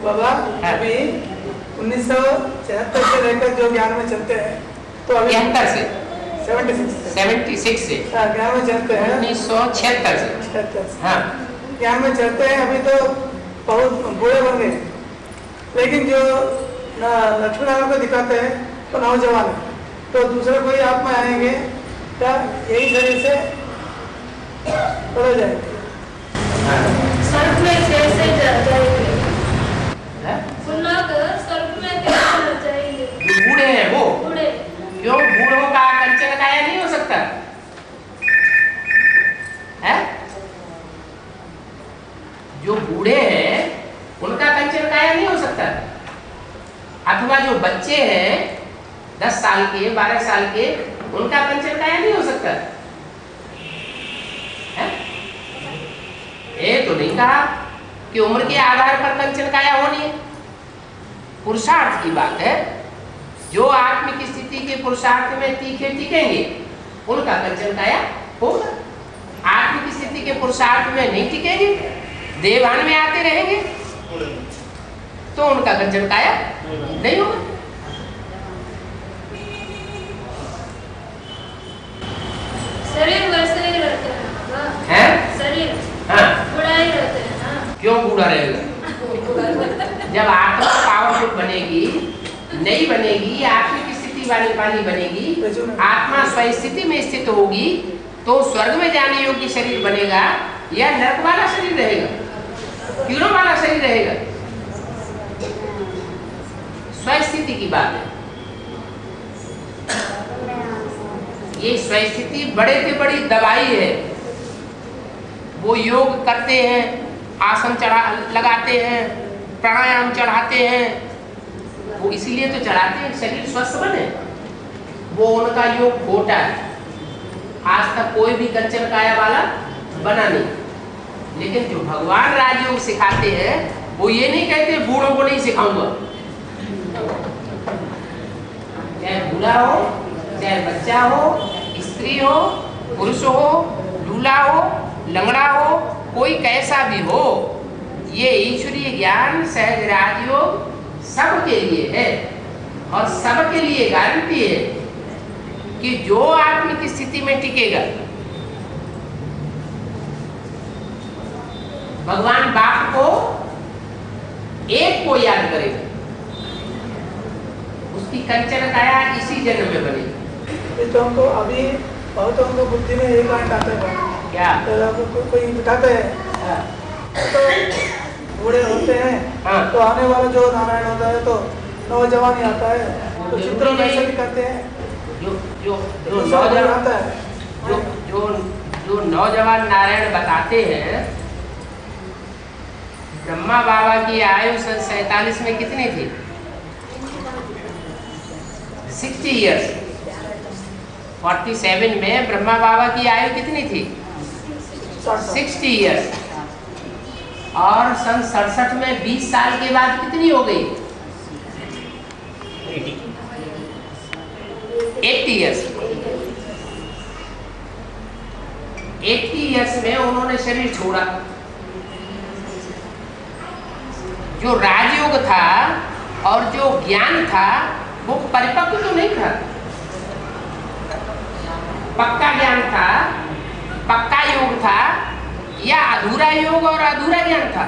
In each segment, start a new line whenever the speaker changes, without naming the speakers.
बाबा अभी 1976 से लेकर जो ज्ञान में चलते हैं तो अभी
76 से
76
से
ज्ञान में चलते हैं
1976 से
76
हाँ
ज्ञान में चलते हैं। अभी तो बहुत बूढ़े बन गए, लेकिन जो लक्ष्मी नारायण को दिखाते हैं तो नौजवान है। तो दूसरे कोई आत्मा आएंगे क्या यही शरीर से बदल जाएंगे?
स्वर्ग में कैसे जाएंगे?
हैं?
स्वर्ग में कैसे जाएंगे?
जो बूढ़े हैं वो
बूढ़े
क्यों? बूढ़ों का कंचन काया नहीं हो सकता है? जो बूढ़े हैं उनका कंचन काया नहीं हो सकता, अथवा जो बच्चे हैं 10 साल के 12 साल के उनका कंचन काया नहीं हो सकता है? ये तो नहीं कहा कि उम्र के आधार पर कंचन काया होनी है। पुरुषार्थ की बात है। जो आत्मिक स्थिति के पुरुषार्थ में तीखे टिकेंगे उनका कंचन काया होगा। आत्मिक स्थिति के पुरुषार्थ में नहीं टिकेंगे, देवान में आते रहेंगे तो उनका कंचन काया नहीं होगा।
शरीर वैसे ही रहते हैं, शरीर बूढ़ा ही रहते हैं ना।
क्यों बूढ़ा रहेगा? जब आत्मा पावरफुल बनेगी, नहीं बनेगी, आत्मिक स्थिति वाली बनेगी, आत्मा स्वस्थिति में स्थित होगी तो स्वर्ग में जाने योग्य शरीर बनेगा या नरक वाला शरीर रहेगा, कीड़ों वाला शरीर रहेगा। स्वस्थिति की बात है। ये स्वस्थिति बड़े से बड़ी दवाई है। वो योग करते हैं, आसन लगाते हैं, प्राणायाम चढ़ाते हैं, वो इसीलिए तो चढ़ाते हैं शरीर स्वस्थ बने। वो उनका योग खोटा है, आज तक कोई भी कंचन काया वाला बना नहीं। लेकिन जो भगवान राजयोग सिखाते हैं वो ये नहीं कहते बूढ़ों को नहीं सिखाऊंगा। चाहे बूढ़ा हो, चाहे बच्चा हो, स्त्री हो, पुरुष हो, दूल्हा हो, लंगड़ा हो, कोई कैसा भी हो, ये ईश्वरीय ज्ञान सहज राजयोग सबके लिए है और सबके लिए गारंटी है कि जो आत्मिक स्थिति में टिकेगा, भगवान बाप को एक को याद करेगा, उसकी कंचन काया इसी जन्म में बनेगी।
तो हमको अभी बहुत हमको बुद्धि में यही पॉइंट आता है
क्या?
कोई बिठाते हैं तो बूढ़े होते हैं तो आने वाला जो नारायण होता है तो नौजवान ही आता है, तो चित्र वैसे भी करते हैं।
जो नौजवान
आता है,
जो नौजवान नारायण बताते हैं, ब्रह्मा बाबा की आयु 47 में कितनी थी? 60 इयर्स। 47 में ब्रह्मा बाबा की आयु कितनी थी? 60 इयर्स। और सन 67 में 20 साल के बाद कितनी हो गई? 80 इयर्स। 80 इयर्स में उन्होंने शरीर छोड़ा। जो राजयोग था और जो ज्ञान था वो परिपक्व तो नहीं था, पक्का ज्ञान था, पक्का योग था, या अधूरा योग और अधूरा ज्ञान था?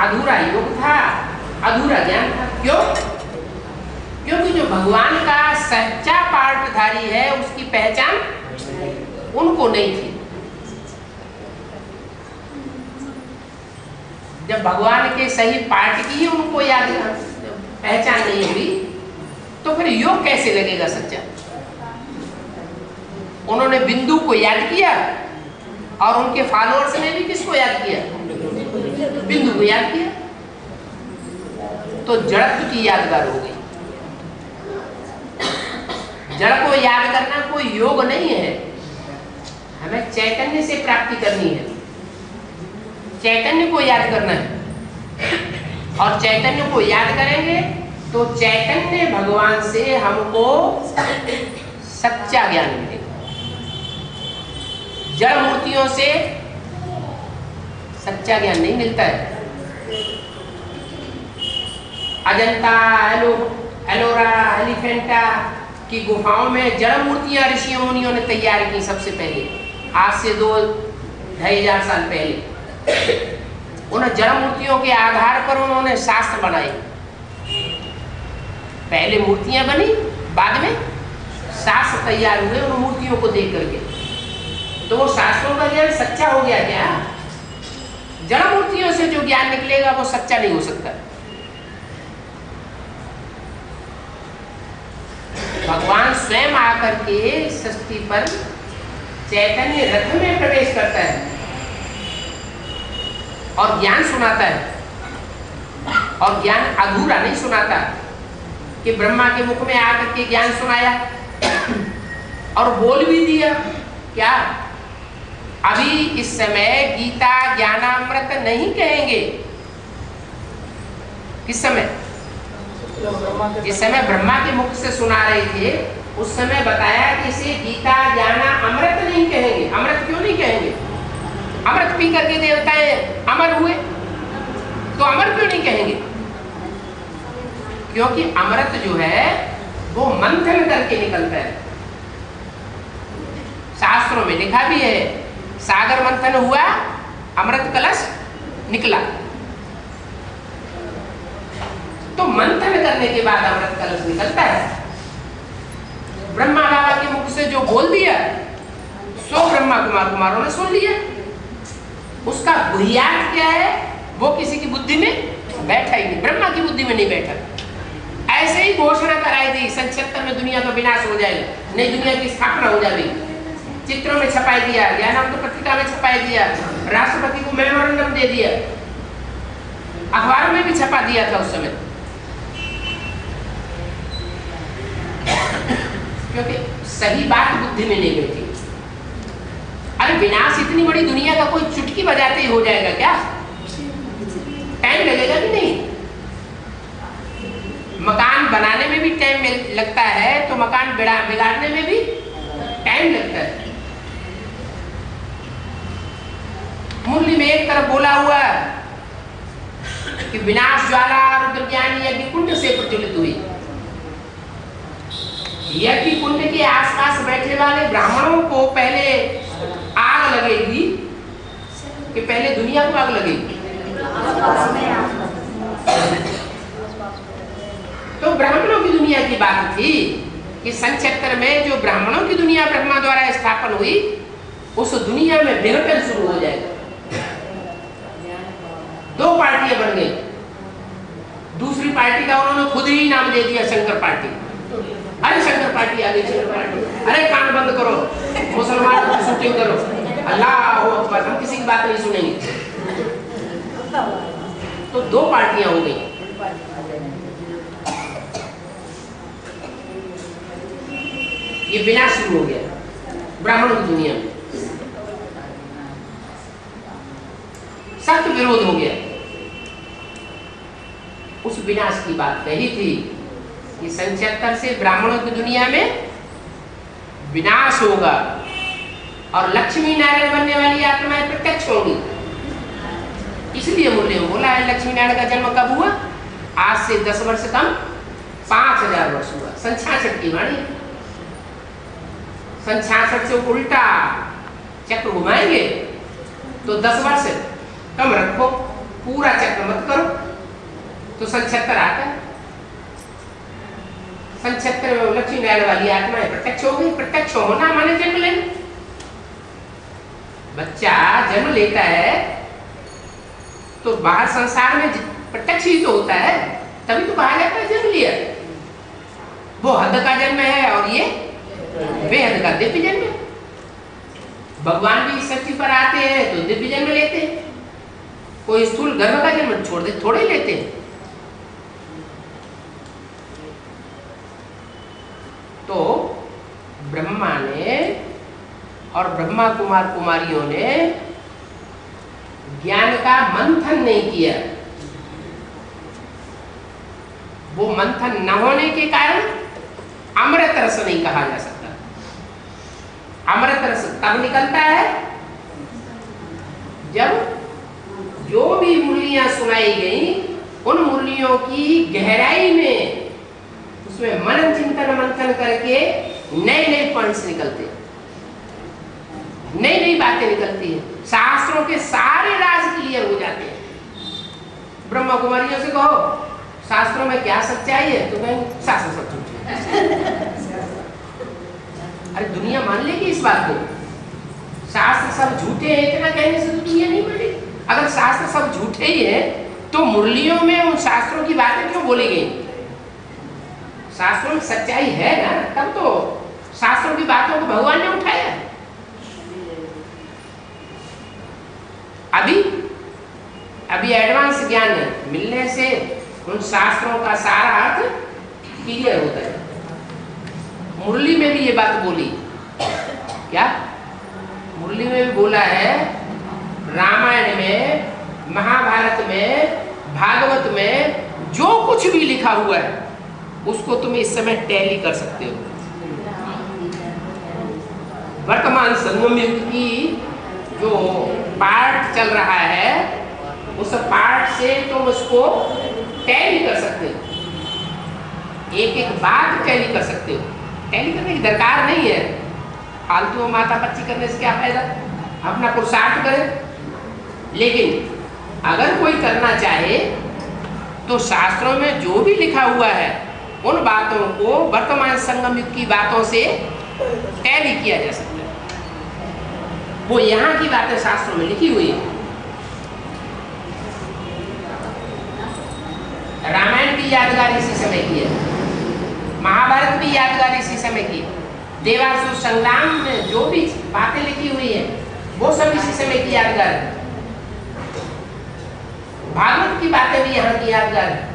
अधूरा योग था, अधूरा ज्ञान था। क्यों? क्योंकि जो भगवान का सच्चा पार्टधारी है उसकी पहचान उनको नहीं थी। जब भगवान के सही पार्ट की ही उनको याद पहचान नहीं हुई तो फिर योग कैसे लगेगा सच्चा? उन्होंने बिंदु को याद किया और उनके फॉलोअर्स ने भी किसको याद किया? बिंदु को याद किया, तो जड़त्व की यादगार हो गई। जड़ को याद करना कोई योग नहीं है, हमें चैतन्य से प्राप्ति करनी है, चैतन्य को याद करना है। और चैतन्य को याद करेंगे तो चैतन्य भगवान से हमको सच्चा ज्ञान मिलेगा। जड़ मूर्तियों से सच्चा ज्ञान नहीं मिलता है। अजंता, एलोरा, एलिफेंटा की गुफाओं में जड़ मूर्तियां ऋषियों मुनियों ने तैयार की सबसे पहले, आज से 2-2,500 साल पहले। उन जड़ मूर्तियों के आधार पर उन्होंने शास्त्र बनाए। पहले मूर्तियां बनी, बाद में शास्त्र तैयार हुए उन मूर्तियों को देख करके। तो वो शास्त्रों का ज्ञान सच्चा हो गया क्या? जड़ मूर्तियों से जो ज्ञान निकलेगा वो सच्चा नहीं हो सकता। भगवान स्वयं आकर के सृष्टि पर चैतन्य रथ में प्रवेश करता है और ज्ञान सुनाता है, और ज्ञान अधूरा नहीं सुनाता कि ब्रह्मा के मुख में आकर के ज्ञान सुनाया और बोल भी दिया। क्या अभी इस समय गीता ज्ञानामृत नहीं कहेंगे? किस समय? जिस समय ब्रह्मा के मुख से सुना रहे थे उस समय बताया कि इसे गीता ज्ञानामृत नहीं कहेंगे। अमृत क्यों नहीं कहेंगे? अमृत पी करके देवताएं अमर हुए, तो अमर क्यों नहीं कहेंगे? क्योंकि अमृत जो है वो मंथन करके निकलता है। शास्त्रों में लिखा भी है, सागर मंथन हुआ, अमृत कलश निकला। तो मंथन करने के बाद अमृत कलश निकलता है। ब्रह्मा बाबा के मुख से जो बोल दिया सो ब्रह्मा कुमारों ने सुन लिया। उसका बुनियाद क्या है वो किसी की बुद्धि में बैठा ही नहीं, ब्रह्मा की बुद्धि में नहीं बैठा। ऐसे ही घोषणा कराई दी 77 में दुनिया का विनाश हो जाएगा, नई दुनिया की स्थापना हो जाएगी। चित्रों में छपाई दिया, ज्ञानामृत पत्रिका में छपाई दिया, राष्ट्रपति को मेमोरेंडम दे दिया, अखबार में भी छपा दिया था उस समय। क्योंकि सही बात बुद्धि में नहीं बैठी। अरे विनाश इतनी बड़ी दुनिया का कोई चुटकी बजाते ही हो जाएगा क्या? टाइम लगेगा कि नहीं? मकान बनाने में भी टाइम लगता है तो मकान बिगाड़ने में भी टाइम लगता है। मुरली में एक तरफ बोला हुआ कि विनाश ज्वाला रुद्र ज्ञान यज्ञ कुंड से प्रज्वलित हुई। यज्ञ कुंड के आसपास बैठने वाले ब्राह्मणों को पहले आग लगेगी कि पहले दुनिया को आग लगेगी? तो ब्राह्मणों की दुनिया की बात थी कि सन 76 में जो ब्राह्मणों की दुनिया ब्रह्मा द्वारा स्थापन हुई उस दुनिया में विघटन शुरू हो जाएगा। 2 पार्टियां बन गई। दूसरी पार्टी का उन्होंने खुद ही नाम दे दिया शंकर पार्टी। अरे शंकर पार्टी आ गई, शंकर पार्टी। अरे कान बंद करो, मुसलमान की शूटिंग करो, अल्लाह अकबर, हम किसी की बात नहीं सुनेंगे। तो 2 पार्टियां हो गई। ये विनाश शुरू हो गया ब्राह्मणों की दुनिया में, सख्त विरोध हो गया। उस विनाश की बात कही थी कि सन 76 से ब्राह्मणों की दुनिया में विनाश होगा और लक्ष्मी नारायण बनने वाली आत्माएं प्रत्यक्ष होंगी। इसलिए मुरली में बोला है लक्ष्मी नारायण का जन्म कब हुआ? आज से 10 वर्ष कम 5000 वर्ष हुआ। सन 66 की वाणी। सन 66 से उल्टा चक्र घुमाएंगे तो 10 वर्ष कम रखो, पूरा चक्र मत करो, तो सन 76 आता है। सन 76 में लक्ष्मी नारायण वाली आत्माएं प्रत्यक्ष हो गई। प्रत्यक्ष होना माने जन्म लेना। बच्चा जन्म लेता है तो बाहर संसार में प्रत्यक्ष ही तो होता है, तभी तो कहा जाता है जन्म लिया। वो हद का जन्म है और ये बेहद का दिव्य जन्म है। भगवान भी इस धरती पर आते हैं तो दिव्य जन्म लेते हैं। कोई स्थूल गर्भ का जन्म छोड़ दे थोड़े लेते हैं। तो ब्रह्मा ने और ब्रह्मा कुमार कुमारियों ने ज्ञान का मंथन नहीं किया। वो मंथन न होने के कारण अमृत रस नहीं कहा जा सकता। अमृत रस तब निकलता है जब जो भी मुरलियां सुनाई गई उन मुरलियों की गहराई में उसमें मनन चिंतन मंथन करके नए नए पॉइंट्स निकलते, नई नई बातें निकलती है, शास्त्रों के सारे राज क्लियर हो जाते हैं। ब्रह्मा कुमारियों से कहो शास्त्रों में क्या सच्चाई है, तो कहेंगे शास्त्र सब झूठे। अरे दुनिया मान लेगी इस बात को, शास्त्र सब झूठे हैं इतना कहने से तो दुनिया नहीं मानेगी। अगर शास्त्र सब झूठे ही है तो मुरलियों में उन शास्त्रों की बातें क्यों बोली गई? शास्त्रों में सच्चाई है ना, तब तो शास्त्रों की बातों को भगवान ने उठाया। अभी एडवांस ज्ञान मिलने से उन शास्त्रों का सारा अर्थ क्लियर होता है। मुरली में भी ये बात बोली, क्या मुरली में भी बोला है, रामायण में, महाभारत में, भागवत में जो कुछ भी लिखा हुआ है उसको तुम इस समय टैली कर सकते हो। वर्तमान संगम युग की जो पार्ट चल रहा है उस पार्ट से तुम उसको टैली कर सकते हो, एक एक बात टैली कर सकते हो। टैली करने की दरकार नहीं है, फालतू माता पच्ची करने से क्या फायदा, अपना पुरुषार्थ करे। लेकिन अगर कोई करना चाहे तो शास्त्रों में जो भी लिखा हुआ है उन बातों को वर्तमान संगम युग की बातों से टैली किया जा सकता है। वो यहाँ की बातें शास्त्रों में लिखी हुई है। रामायण भी यादगार इसी समय की है, महाभारत भी यादगार इसी समय की है, देवासुर संग्राम में जो भी बातें लिखी हुई है वो सब इसी समय की यादगार है, भागवत की बातें भी यहाँ की यादगार है।